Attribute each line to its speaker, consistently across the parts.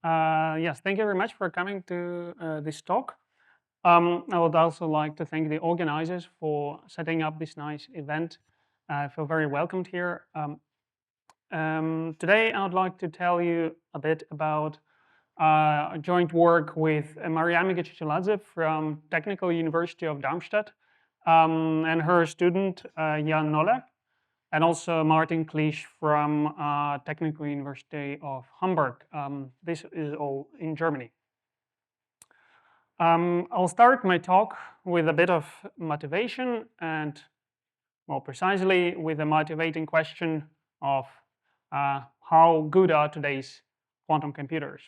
Speaker 1: Yes, thank you very much for coming to this talk. I would also like to thank the organizers for setting up this nice event. I feel very welcomed here. Today, I would like to tell you a bit about joint work with Mariana Geciceladze from Technical University of Darmstadt and her student Jan Nolle, and also Martin Klich from Technical University of Hamburg. This is all in Germany. I'll start my talk with a bit of motivation and, more precisely, with a motivating question of how good are today's quantum computers?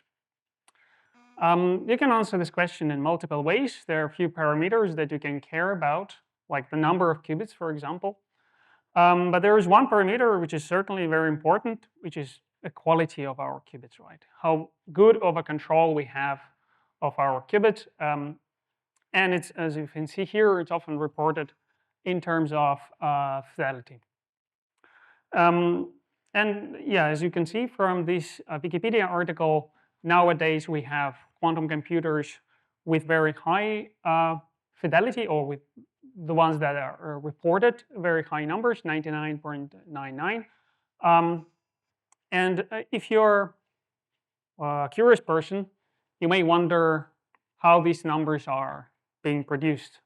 Speaker 1: You can answer this question in multiple ways. There are a few parameters that you can care about, like the number of qubits, for example. But there is one parameter which is certainly very important, which is the quality of our qubits, right? How good of a control we have of our qubits. And it's, as you can see here, it's often reported in terms of fidelity. And yeah, as you can see from this Wikipedia article, nowadays we have quantum computers with very high fidelity, or with the ones that are reported very high numbers, 99.99. And if you're a curious person, you may wonder how these numbers are being produced.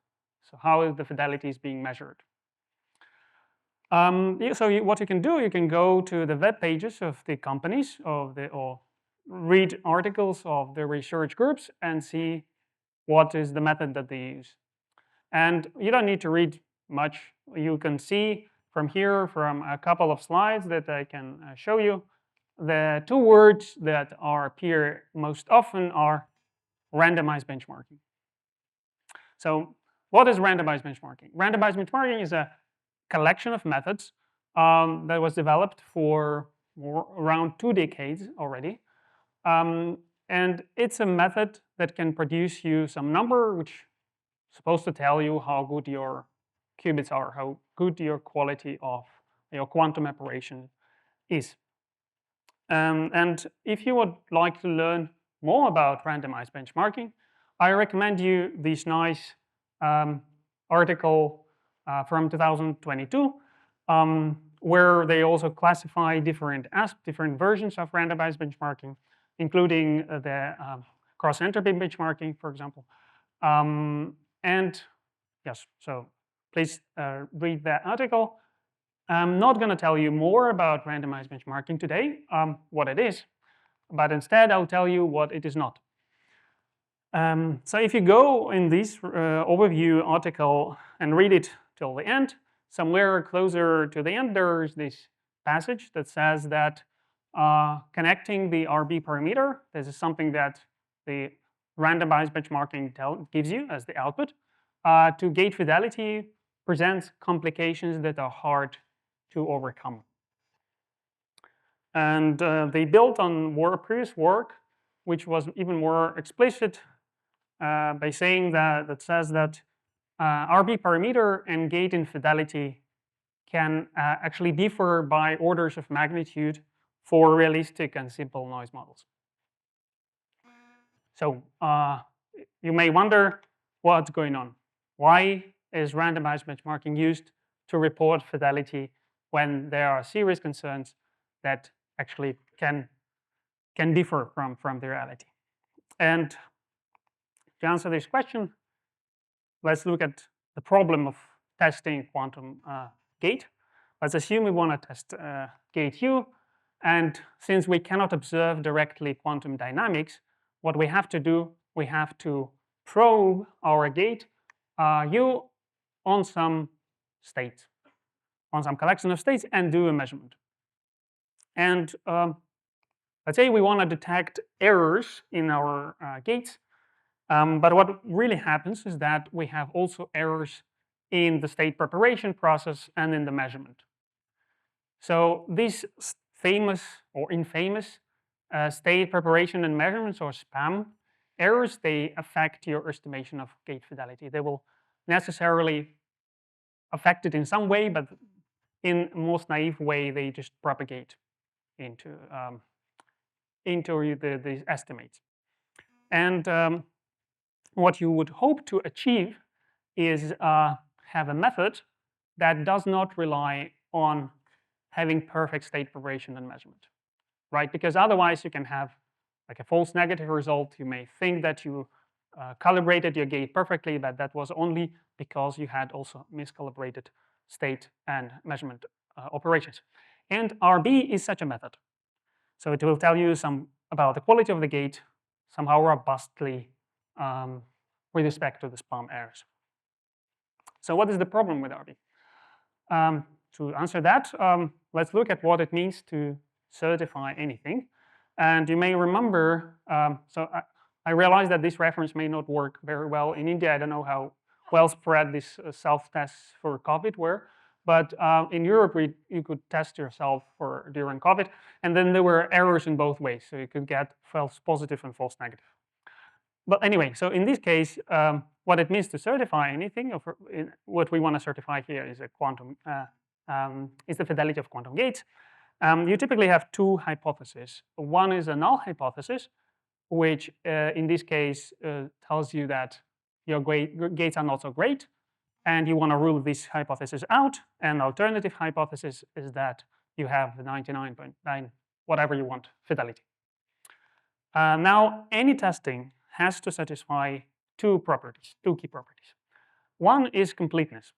Speaker 1: So how is the fidelity being measured? What you can do, you can go to the web pages of the companies or read articles of the research groups and see what is the method that they use. And you don't need to read much. You can see from here, from a couple of slides that I can show you, the two words that appear most often are randomized benchmarking. So what is randomized benchmarking? Randomized benchmarking is a collection of methods that was developed for around 2 decades already. And it's a method that can produce you some number which is supposed to tell you how good your qubits are, how good your quality of your quantum operation is. And if you would like to learn more about randomized benchmarking, I recommend you this nice article from 2022, where they also classify different versions of randomized benchmarking, including the cross-entropy benchmarking, for example. And yes, so please read that article. I'm not going to tell you more about randomized benchmarking today, what it is, but instead I'll tell you what it is not. So if you go in this overview article and read it till the end, somewhere closer to the end, there's this passage that says that connecting the RB parameter, this is something that the randomized benchmarking gives you as the output, to gate fidelity presents complications that are hard to overcome. And they built on previous work, which was even more explicit by saying that says that RB parameter and gate infidelity can actually differ by orders of magnitude for realistic and simple noise models. So you may wonder what's going on. Why is randomized benchmarking used to report fidelity when there are serious concerns that actually can differ from the reality? And to answer this question, let's look at the problem of testing quantum gate. Let's assume we want to test gate U, and since we cannot observe directly quantum dynamics, what we have to do, we have to probe our gate U on some states, on some collection of states, and do a measurement. And let's say we want to detect errors in our gates, but what really happens is that we have also errors in the state preparation process and in the measurement. So these famous or infamous state preparation and measurements, or SPAM errors, they affect your estimation of gate fidelity. They will necessarily affect it in some way, but in most naive way, they just propagate into into the estimates. And what you would hope to achieve is have a method that does not rely on having perfect state preparation and measurement, right? Because otherwise you can have like a false negative result. You may think that you calibrated your gate perfectly, but that was only because you had also miscalibrated state and measurement operations. And RB is such a method. So it will tell you some about the quality of the gate, somehow robustly with respect to the spam errors. So what is the problem with RB? To answer that, let's look at what it means to certify anything. And you may remember, I realize that this reference may not work very well in India. I don't know how well spread these self-tests for COVID were. But in Europe, you could test yourself during COVID. And then there were errors in both ways. So you could get false positive and false negative. But anyway, so in this case, what it means to certify anything, what we want to certify here is a quantum, is the fidelity of quantum gates. You typically have two hypotheses. One is a null hypothesis, which in this case tells you that your gates are not so great, and you want to rule this hypothesis out. And alternative hypothesis is that you have the 99.9 whatever you want fidelity. Now, any testing has to satisfy two key properties. One is completeness.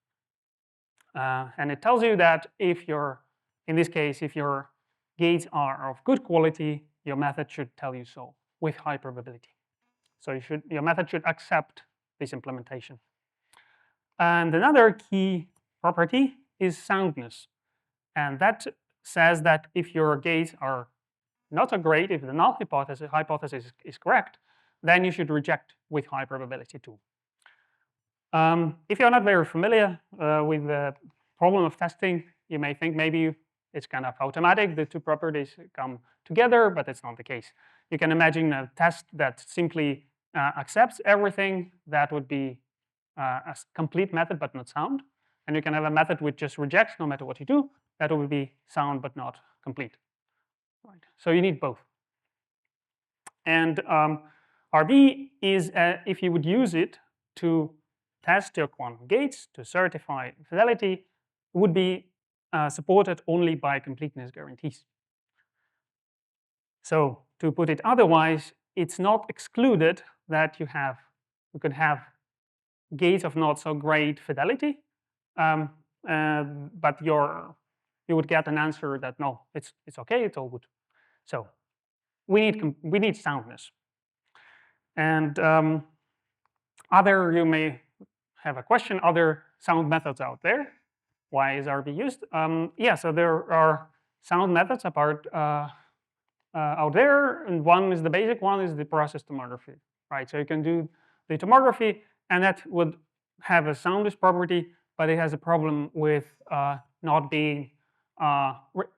Speaker 1: And it tells you that in this case, if your gates are of good quality, your method should tell you so with high probability. So your method should accept this implementation. And another key property is soundness. And that says that if your gates are not so great, if the null hypothesis is correct, then you should reject with high probability too. If you're not very familiar with the problem of testing, you may think maybe it's kind of automatic, the two properties come together, but it's not the case. You can imagine a test that simply accepts everything. That would be a complete method, but not sound. And you can have a method which just rejects no matter what you do. That would be sound, but not complete. Right. So you need both. And RB is, if you would use it to test your quantum gates, to certify fidelity, would be supported only by completeness guarantees. So to put it otherwise, it's not excluded that you could have gates of not so great fidelity, but you would get an answer that no, it's okay, it's all good. So we need soundness. And you may have a question, other sound methods out there. Why is RB used? Yeah, so there are sound methods out there, and the basic one is the process tomography, right? So you can do the tomography, and that would have a soundness property, but it has a problem with not being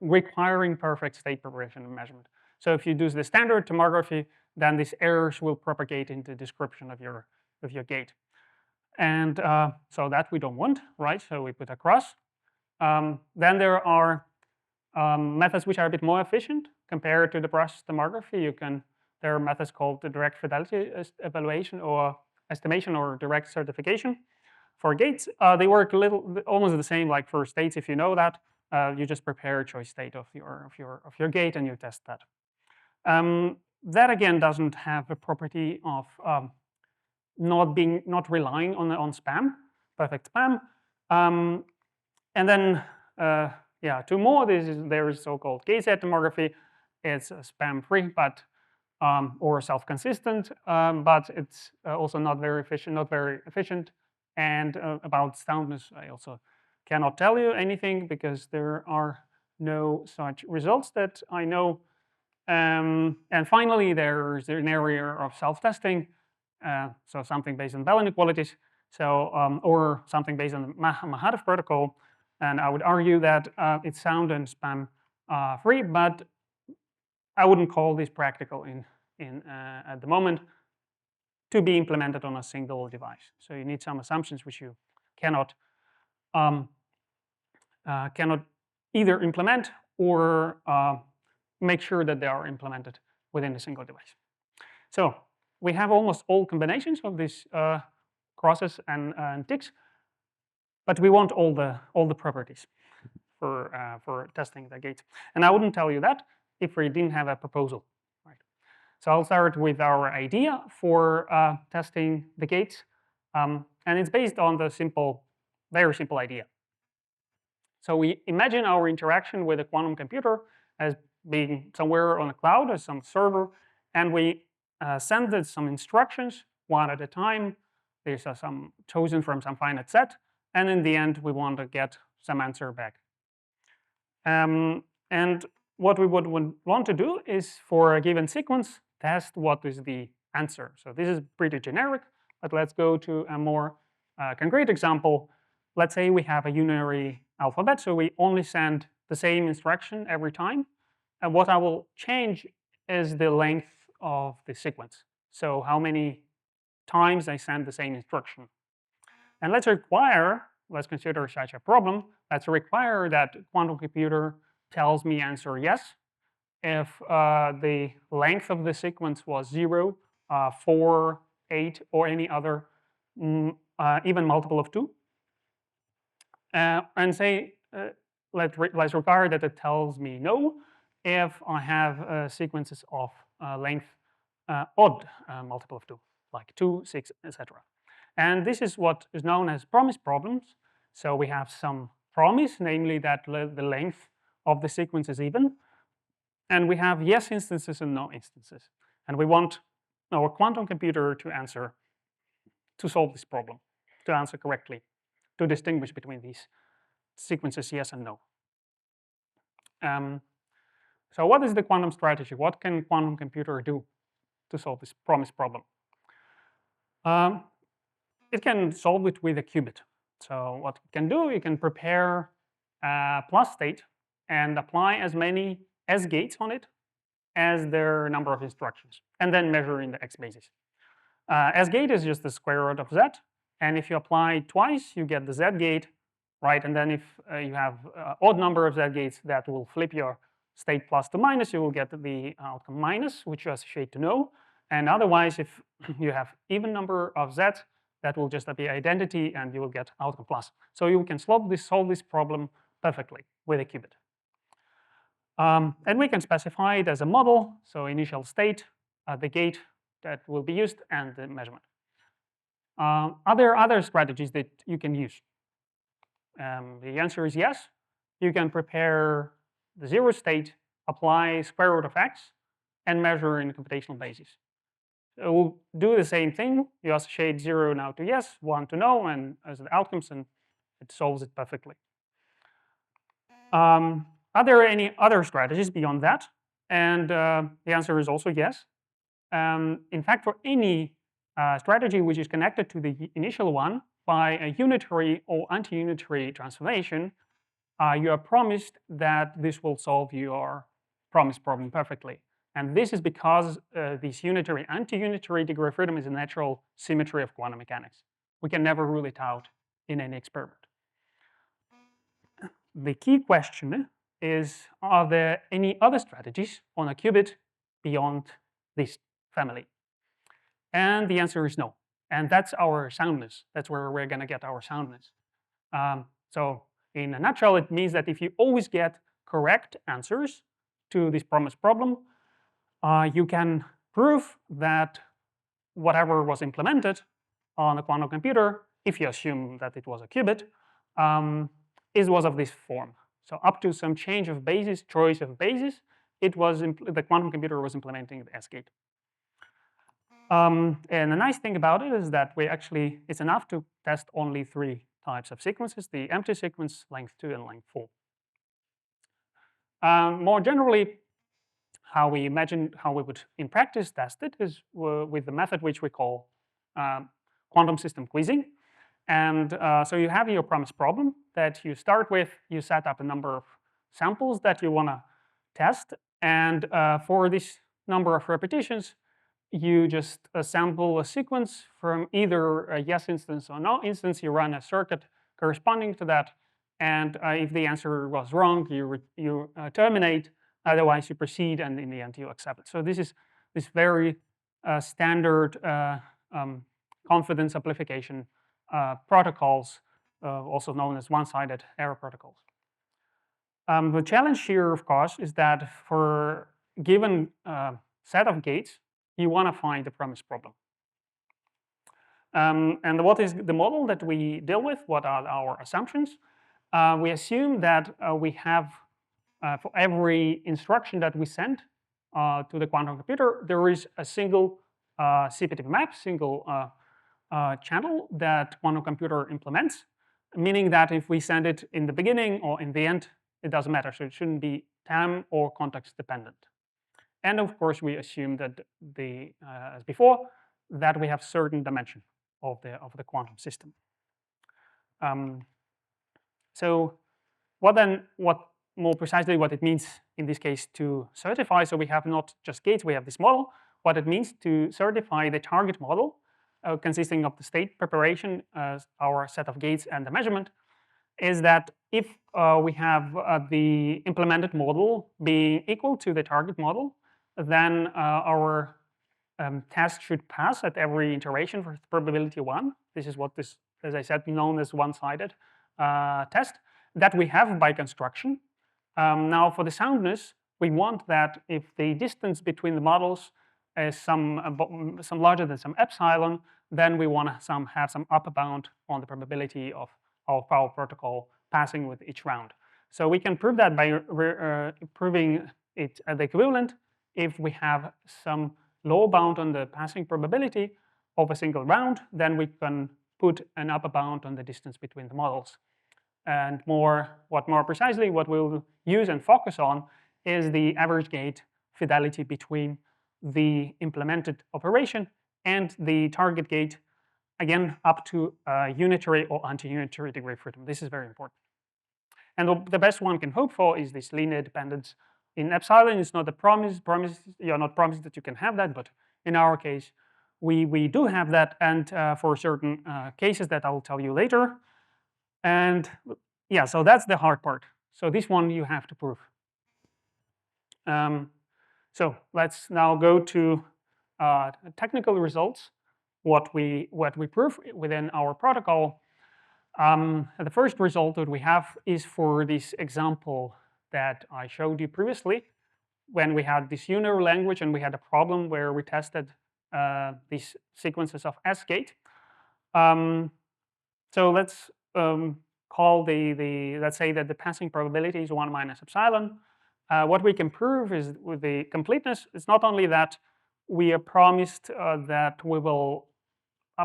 Speaker 1: requiring perfect state preparation and measurement. So if you do the standard tomography, then these errors will propagate into the description of your gate. And so that we don't want, right? So we put a cross. Then there are methods which are a bit more efficient compared to the process tomography. There are methods called the direct fidelity evaluation or estimation or direct certification for gates. They work almost the same like for states. If you know that, you just prepare a choice state of your gate and you test that. That again doesn't have a property of not relying on spam, perfect spam. And then two more. There is so-called gate-set tomography. It's spam-free, but or self-consistent, but it's also not very efficient. And about soundness, I also cannot tell you anything because there are no such results that I know. And finally, there's an area of self-testing, so something based on Bell inequalities, or something based on the Mahadev protocol. And I would argue that it's sound and spam free, but I wouldn't call this practical at the moment to be implemented on a single device. So you need some assumptions which you cannot either implement or make sure that they are implemented within a single device. So we have almost all combinations of these crosses and ticks, but we want all the properties for testing the gates. And I wouldn't tell you that if we didn't have a proposal. Right. So I'll start with our idea for testing the gates, and it's based on the very simple idea. So we imagine our interaction with a quantum computer as being somewhere on a cloud or some server, and we send it some instructions one at a time. These are some chosen from some finite set, and in the end, we want to get some answer back. And what we would want to do is, for a given sequence, test what is the answer. So this is pretty generic, but let's go to a more concrete example. Let's say we have a unary alphabet, so we only send the same instruction every time. And what I will change is the length of the sequence. So how many times I send the same instruction. And let's consider such a problem. Let's require that quantum computer tells me answer yes if the length of the sequence was 0, 4, 8, or any other even multiple of 2. And say, let's require that it tells me no if I have sequences of length odd multiple of 2, like 2, 6, etc. And this is what is known as promise problems. So we have some promise, namely that the length of the sequence is even. And we have yes instances and no instances. And we want our quantum computer to solve this problem, to answer correctly, to distinguish between these sequences yes and no. So what is the quantum strategy? What can quantum computer do to solve this promise problem? It can solve it with a qubit. So what it can do, you can prepare a plus state and apply as many S gates on it as their number of instructions, and then measure in the X basis. S gate is just the square root of Z, and if you apply twice, you get the Z gate, right? And then if you have odd number of Z gates, that will flip your state plus to minus, you will get the outcome minus, which you associate to no. And otherwise, if you have even number of Z's, that will just be identity, and you will get outcome plus. So you can solve this problem perfectly with a qubit. And we can specify it as a model, so initial state, the gate that will be used, and the measurement. Are there other strategies that you can use? The answer is yes. You can prepare the 0 state, apply square root of x, and measure in a computational basis. So we'll do the same thing. You associate 0 now to yes, 1 to no, and as the outcomes, and it solves it perfectly. Are there any other strategies beyond that? And the answer is also yes. In fact, for any strategy which is connected to the initial one by a unitary or anti-unitary transformation, you are promised that this will solve your promise problem perfectly. And this is because this unitary anti-unitary degree of freedom is a natural symmetry of quantum mechanics. We can never rule it out in any experiment. The key question is, are there any other strategies on a qubit beyond this family? And the answer is no. And that's our soundness. That's where we're going to get our soundness. So in a nutshell, it means that if you always get correct answers to this promise problem, you can prove that whatever was implemented on a quantum computer, if you assume that it was a qubit, was of this form. So up to some change of basis, choice of basis, the quantum computer was implementing the S gate. And the nice thing about it is that it's enough to test only 3 types of sequences: the empty sequence, length 2, and length 4. More generally, how we would in practice test it is with the method which we call quantum system quizzing. And so you have your promise problem that you start with. You set up a number of samples that you want to test. And for this number of repetitions, you just sample a sequence from either a yes instance or no instance. You run a circuit corresponding to that. And if the answer was wrong, you terminate Otherwise, you proceed, and in the end, you accept it. So this is this very standard confidence amplification protocols, also known as one-sided error protocols. The challenge here, of course, is that for a given set of gates, you want to find the promise problem. And what is the model that we deal with? What are our assumptions? We assume that we have, for every instruction that we send to the quantum computer, there is a single CPTP map, single channel that quantum computer implements, meaning that if we send it in the beginning or in the end, it doesn't matter. So it shouldn't be time or context dependent. And of course, we assume that as before, that we have certain dimension of the quantum system. So what more precisely what it means in this case to certify? So we have not just gates, we have this model. What it means to certify the target model consisting of the state preparation, our set of gates, and the measurement, is that if we have the implemented model being equal to the target model, then our test should pass at every iteration for probability 1. This is what this, as I said, known as one-sided test that we have by construction. Now, for the soundness, we want that if the distance between the models is some larger than some epsilon, then we want to have some upper bound on the probability of our protocol passing with each round. So we can prove that by proving it at the equivalent if we have some lower bound on the passing probability of a single round, then we can put an upper bound on the distance between the models. And more precisely, what we'll use and focus on is the average gate fidelity between the implemented operation and the target gate, again, up to unitary or anti-unitary degree of freedom. This is very important. And the best one can hope for is this linear dependence. In epsilon, it's not a promise. You're not promised that you can have that, but in our case, we do have that, and for certain cases that I will tell you later. And yeah, so that's the hard part. So this one you have to prove. So let's now go to technical results. What we prove within our protocol. The first result that we have is for this example that I showed you previously, when we had this unary language and we had a problem where we tested these sequences of S-gate. So let's call let's say that the passing probability is 1 minus epsilon. What we can prove is with the completeness, it's not only that we are promised that we will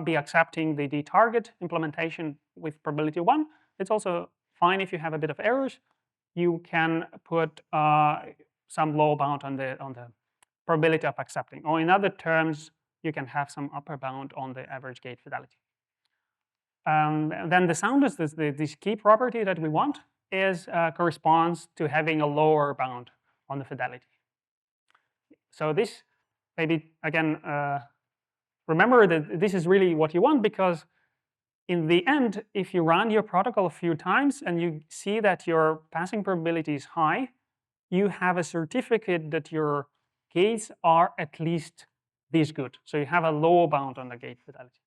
Speaker 1: be accepting the target implementation with probability 1. It's also fine if you have a bit of errors. You can put some lower bound on the probability of accepting. Or in other terms, you can have some upper bound on the average gate fidelity. Then the soundness, this key property that we want, is corresponds to having a lower bound on the fidelity. So this, maybe again, remember that this is really what you want, because in the end, if you run your protocol a few times and you see that your passing probability is high, you have a certificate that your gates are at least this good. So you have a lower bound on the gate fidelity,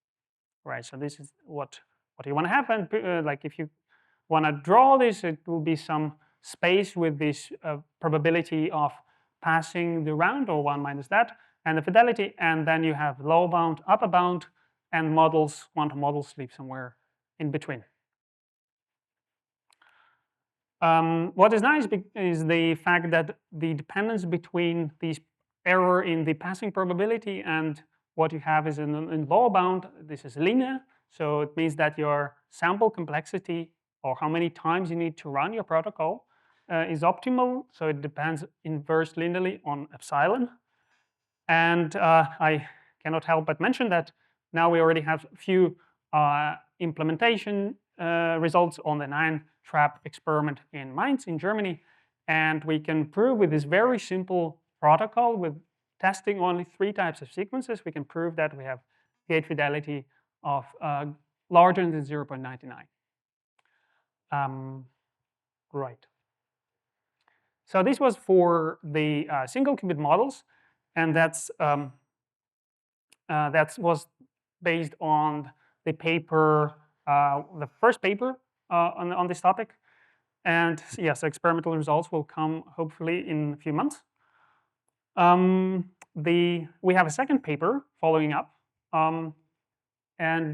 Speaker 1: right? So this is what you want to have. And like if you want to draw this, it will be some space with this probability of passing the round, or 1 minus that, and the fidelity, and then you have lower bound, upper bound, and models, quantum models sleep somewhere in between. What is nice is the fact that the dependence between these error in the passing probability and what you have is in lower bound. This is linear, so it means that your sample complexity, or how many times you need to run your protocol, is optimal. So it depends inverse linearly on epsilon. And I cannot help but mention that now we already have a few implementation results on the 9-trap experiment in Mainz in Germany. And we can prove with this very simple protocol, with testing only 3 types of sequences, we can prove that we have gate fidelity of larger than 0.99. Right. So this was for the single qubit models, and that was based on the paper, the first paper on this topic. And yes, experimental results will come hopefully in a few months. We have a second paper following up, and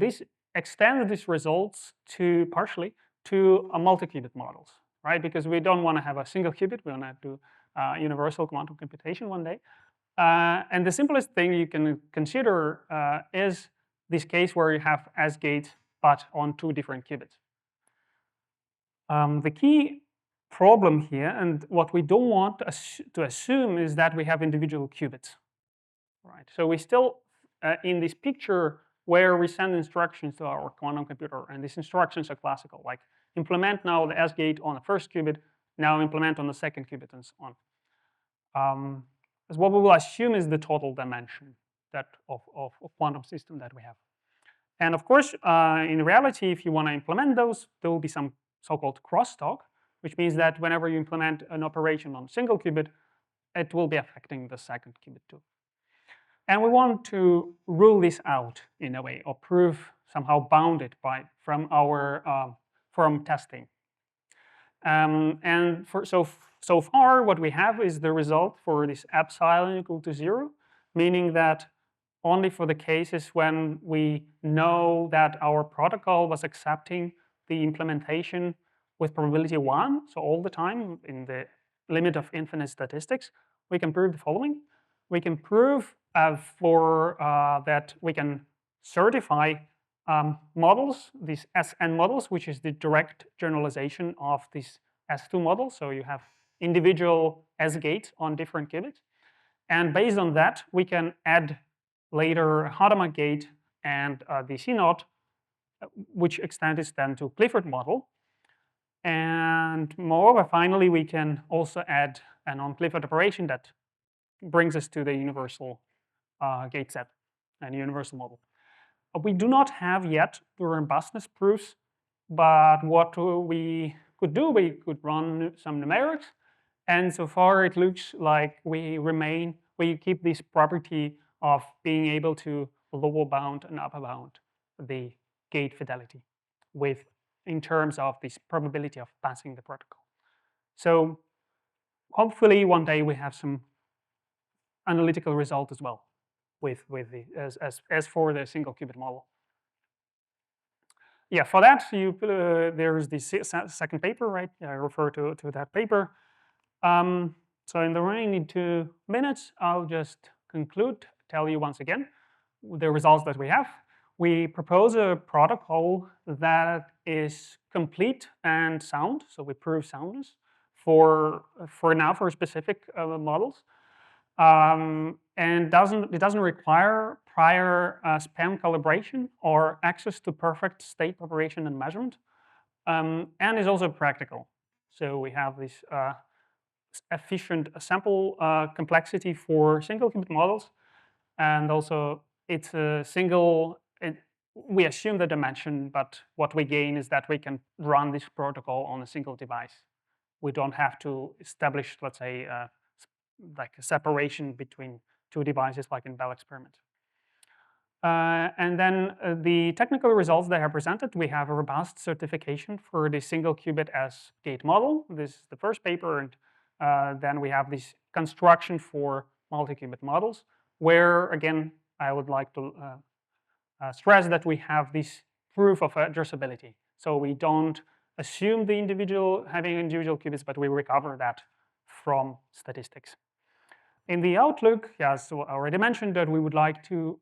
Speaker 1: this extends these results to partially to a multi-qubit models, right? Because we don't want to have a single qubit, we want to do universal quantum computation one day. And the simplest thing you can consider is this case where you have as gates, but on two different qubits. The key problem here, and what we don't want to assume, is that we have individual qubits, right? So we still, in this picture where we send instructions to our quantum computer, and these instructions are classical, like implement now the S gate on the first qubit, now implement on the second qubit, and so on. As what we will assume is the total dimension that of quantum system that we have. And of course, in reality, if you want to implement those, there will be some so-called crosstalk, which means that whenever you implement an operation on a single qubit, it will be affecting the second qubit too. And we want to rule this out in a way, or prove somehow bounded from testing. And so far, what we have is the result for this epsilon equal to 0, meaning that only for the cases when we know that our protocol was accepting the implementation with probability 1, so all the time in the limit of infinite statistics, we can prove the following. We can prove that we can certify models, these SN models, which is the direct generalization of this S2 model. So you have individual S gates on different qubits. And based on that, we can add later a Hadamard gate and the C0, which extends then to Clifford model. And moreover, finally, we can also add a non-Clifford operation that brings us to the universal gate set and universal model. We do not have yet the robustness proofs, but what we could do, we could run some numerics. And so far, it looks like we keep this property of being able to lower bound and upper bound the gate fidelity in terms of this probability of passing the protocol. So hopefully one day we have some analytical result as well as for the single qubit model. Yeah, for that there's the second paper, right? I refer to that paper. So in the remaining 2 minutes, I'll just conclude, tell you once again the results that we have. We propose a protocol that is complete and sound, so we prove soundness for specific models. And it doesn't require prior spam calibration or access to perfect state preparation and measurement, and is also practical. So we have this efficient sample complexity for single qubit models, and also it's a single. We assume the dimension, but what we gain is that we can run this protocol on a single device. We don't have to establish, let's say, like a separation between 2 devices, like in Bell experiment. And then the technical results that are presented, we have a robust certification for the single qubit as gate model. This is the first paper, and then we have this construction for multi-qubit models, where again, I would like to stress that we have this proof of addressability. So we don't assume having individual qubits, but we recover that from statistics. In the outlook, yes, so I already mentioned that we would like to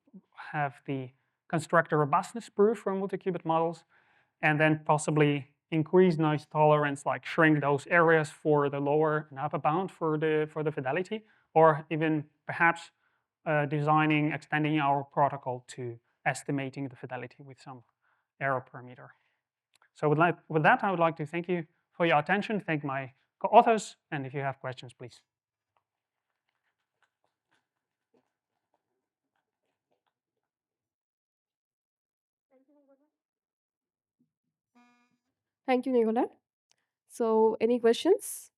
Speaker 1: have the constructor robustness proof for multi-qubit models, and then possibly increase noise tolerance, like shrink those areas for the lower and upper bound for the fidelity, or even perhaps extending our protocol to estimating the fidelity with some error parameter. So with that, I would like to thank you for your attention, thank my co-authors, and if you have questions, please.
Speaker 2: Thank you, Nikolai. So, any questions?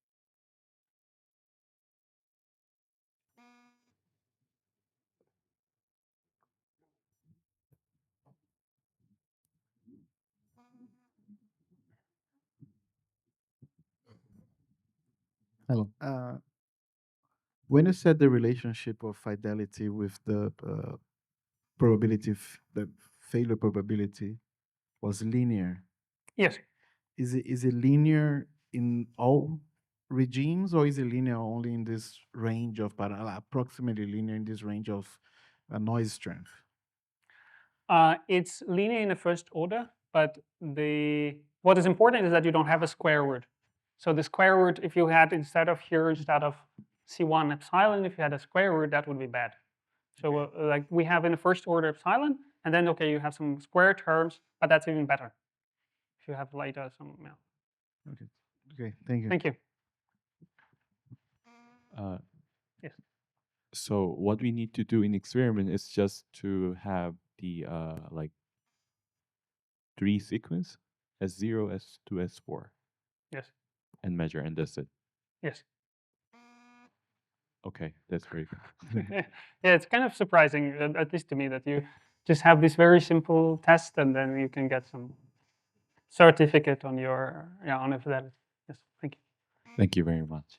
Speaker 2: Hello.
Speaker 3: When you said the relationship of fidelity with the probability, the failure probability was linear,
Speaker 1: Yes.
Speaker 3: is it linear in all regimes, or is it linear only in this range of approximately linear in this range of noise strength?
Speaker 1: It's linear in the first order, but what is important is that you don't have a square root. So the square root, if you had instead of C1 epsilon, if you had a square root, that would be bad. So like we have in the first order epsilon, and then okay, you have some square terms, but that's even better if you have later some. Yeah.
Speaker 3: Okay. Okay. Thank you.
Speaker 1: Thank you.
Speaker 2: Uh,
Speaker 1: Yes.
Speaker 2: so what we need to do in experiment is just to have the like 3 sequence S0, S2, S4
Speaker 1: Yes.
Speaker 2: and measure, and that's it.
Speaker 1: Yes.
Speaker 2: Okay, that's very good.
Speaker 1: Yeah, it's kind of surprising, at least to me, that you just have this very simple test, and then you can get some certificate on your on a fidelity. Yes. Thank you.
Speaker 2: Thank you very much.